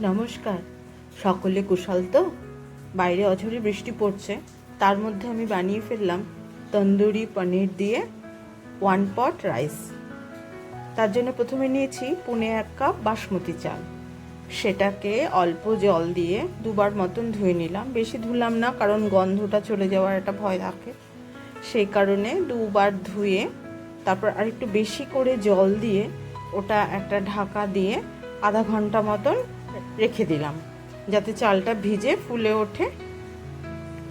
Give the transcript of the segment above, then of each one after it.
নমস্কার, সকলে কুশল তো? বাইরে অঝরে বৃষ্টি পড়ছে, তার মধ্যে আমি বানিয়ে ফেললাম তন্দুরি পনির দিয়ে 1 পট রাইস। তার জন্য প্রথমে নিয়েছি 1.5 কাপ বাসমতি চাল। সেটাকে অল্প জল দিয়ে 2বার মতন ধুয়ে নিলাম। বেশি ধুলাম না, কারণ গন্ধটা চলে যাওয়ার একটা ভয় থাকে, সেই কারণে 2বার ধুয়ে তারপর আরেকটু বেশি করে জল দিয়ে ওটা একটা ঢাকা দিয়ে আধা ঘন্টা মতন রেখে দিলাম, যাতে চালটা ভিজে ফুলে ওঠে।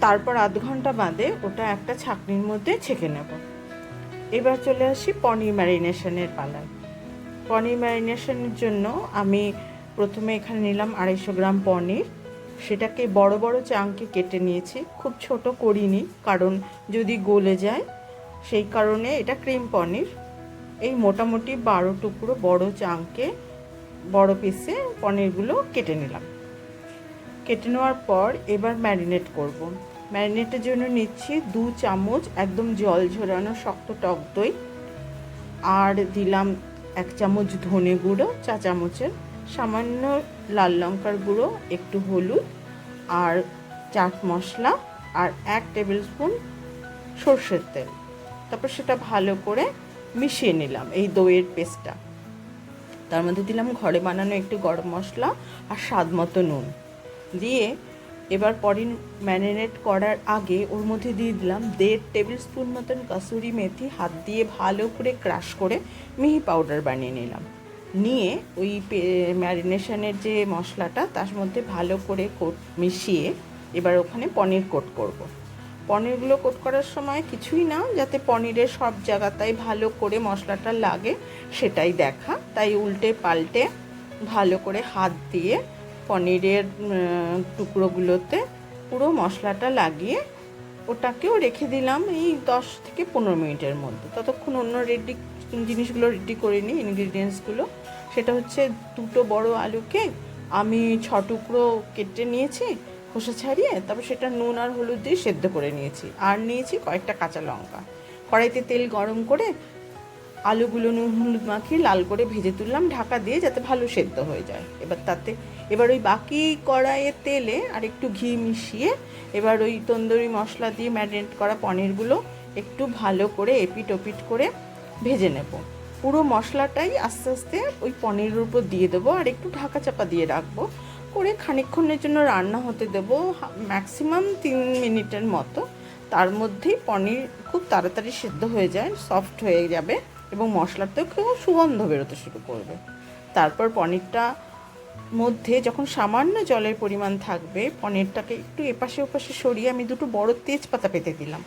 তারপর আধ ঘন্টা বাদে ওটা একটা ছাঁকনির মধ্যে ছেঁকে নেব। এবার চলে আসি পনির ম্যারিনেশনের পালায়। পনির ম্যারিনেশনের জন্য আমি প্রথমে এখানে নিলাম 250 গ্রাম পনির। সেটাকে বড় বড় চাঙ্কে কেটে নিয়েছি, খুব ছোট করিনি, কারণ যদি গলে যায়, সেই কারণে এটা ক্রিম পনির। এই মোটামুটি 12 টুকরো বড় চাঙ্কে বড় পিসে পনিরগুলো কেটে নিলাম। কেটে নেওয়ার পর এবার ম্যারিনেট করব। ম্যারিনেটের জন্য নিচ্ছি 2 চামচ একদম জল ঝরানো শক্ত টক দই, আর দিলাম 1 চামচ ধনে গুঁড়ো, চা চামচের, সামান্য লাল লঙ্কার গুঁড়ো, একটু হলুদ আর চাট মশলা, আর 1 টেবিল স্পুন সর্ষের তেল। তারপর সেটা ভালো করে মিশিয়ে নিলাম এই দইয়ের পেস্টটা। তার মধ্যে দিলাম ঘরে বানানো একটু গরম মশলা আর স্বাদ মতো নুন দিয়ে এবার পনির ম্যারিনেট করার আগে ওর মধ্যে দিয়ে দিলাম 1.5 টেবিল স্পুন মতন কসুরি মেথি। হাত দিয়ে ভালো করে ক্রাশ করে মিহি পাউডার বানিয়ে নিলাম। নিয়ে ওই ম্যারিনেশনের যে মশলাটা তার মধ্যে ভালো করে মিশিয়ে এবার ওখানে পনির কোট করব। পনিরগুলো কোট করার সময় কিছুই না, যাতে পনিরের সব জায়গাটাই ভালো করে মশলাটা লাগে সেটাই দেখা, তাই উল্টে পাল্টে ভালো করে হাত দিয়ে পনিরের টুকরোগুলোতে পুরো মশলাটা লাগিয়ে ওটাকেও রেখে দিলাম এই 10 থেকে 15 মিনিটের মধ্যে। ততক্ষণ অন্য জিনিসগুলো রেডি করে নিই, ইনগ্রিডিয়েন্টসগুলো। সেটা হচ্ছে 2টো বড় আলুকে আমি 6 টুকরো কেটে নিয়েছি খোসা ছাড়িয়ে, তারপর সেটা নুন আর হলুদ দিয়ে সেদ্ধ করে নিয়েছি। আর নিয়েছি কয়েকটা কাঁচা লঙ্কা। কড়াইতে তেল গরম করে আলুগুলো নুন হলুদ মাখিয়ে লাল করে ভেজে তুললাম ঢাকা দিয়ে, যাতে ভালো সেদ্ধ হয়ে যায়। এবার ওই বাকি কড়াইয়ের তেলে আর একটু ঘি মিশিয়ে এবার ওই তন্দুরি মশলা দিয়ে ম্যারিনেট করা পনিরগুলো একটু ভালো করে এপিট ওপিট করে ভেজে নেব। পুরো মশলাটাই আস্তে আস্তে ওই পনিরের উপর দিয়ে দেবো আর একটু ঢাকা চাপা দিয়ে রাখবো, করে খানিকক্ষণের জন্য রান্না হতে দেবো, ম্যাক্সিমাম 3 মিনিটের মতো। তার মধ্যেই পনির খুব তাড়াতাড়ি সেদ্ধ হয়ে যায়, সফট হয়ে যাবে এবং মশলাতেও খুব সুগন্ধ বেরোতে শুরু করবে। তারপর পনিরটা মধ্যে যখন সামান্য জলের পরিমাণ থাকবে, পনিরটাকে একটু এপাশে ওপাশে সরিয়ে আমি 2টো বড় তেজপাতা পেতে দিলাম।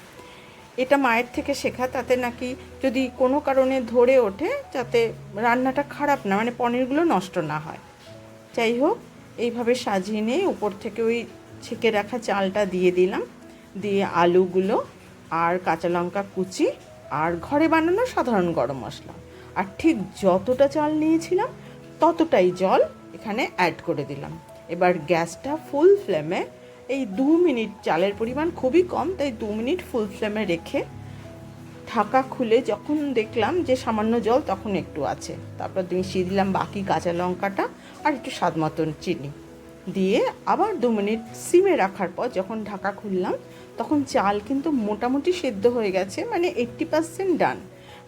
এটা মায়ের থেকে শেখা, তাতে নাকি যদি কোনো কারণে ধরে ওঠে, যাতে রান্নাটা খারাপ না, মানে পনিরগুলো নষ্ট না হয়। যাই হোক, এইভাবে সাজিয়ে নিয়ে উপর থেকে ওই ছেঁকে রাখা চালটা দিয়ে দিলাম, দিয়ে আলুগুলো আর কাঁচা লঙ্কা কুচি আর ঘরে বানানো সাধারণ গরম মশলা, আর ঠিক যতটা চাল নিয়েছিলাম ততটাই জল এখানে অ্যাড করে দিলাম। এবার গ্যাসটা ফুল ফ্লেমে এই 2 মিনিট, চালের পরিমাণ খুবই কম তাই 2 মিনিট ফুল ফ্লেমে রেখে ঢাকা খুলে যখন দেখলাম যে সামান্য জল তখন একটু আছে, তারপর মিশিয়ে দিলাম বাকি কাঁচা লঙ্কাটা আর একটু স্বাদ মতন চিনি দিয়ে আবার 2 মিনিট সিমে রাখার পর যখন ঢাকা খুললাম, তখন চাল কিন্তু মোটামুটি সেদ্ধ হয়ে গেছে, মানে 80% ডান,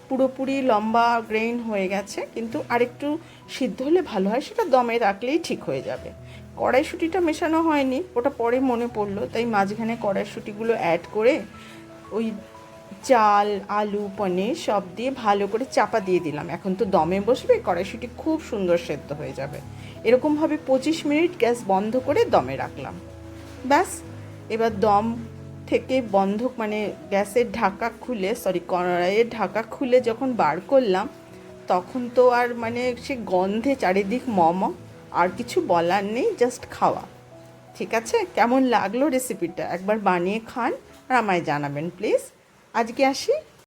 পুরোপুরি লম্বা গ্রেইন হয়ে গেছে। কিন্তু আরেকটু সিদ্ধ হলে ভালো হয়, সেটা দমে রাখলেই ঠিক হয়ে যাবে। কড়াইশুঁটিটা মেশানো হয়নি, ওটা পরে মনে পড়লো, তাই মাঝখানে কড়াইশুঁটিগুলো অ্যাড করে ওই চাল আলু পনির সব দিয়ে ভালো করে চাপা দিয়ে দিলাম। এখন তো দমে বসবে, কড়াইশুঁটি খুব সুন্দর সেদ্ধ হয়ে যাবে। এরকমভাবে 25 মিনিট গ্যাস বন্ধ করে দমে রাখলাম। ব্যাস, এবার দম থেকে বন্ধ, মানে গ্যাসের ঢাকা খুলে, কড়াইয়ের ঢাকা খুলে যখন বার করলাম, তখন তো আর মানে সে গন্ধে চারিদিক মম, আর কিছু বলার নেই, জাস্ট খাওয়া। ঠিক আছে, কেমন লাগলো রেসিপিটা একবার বানিয়ে খান আর আমায় জানাবেন প্লিজ। আজকে আসি।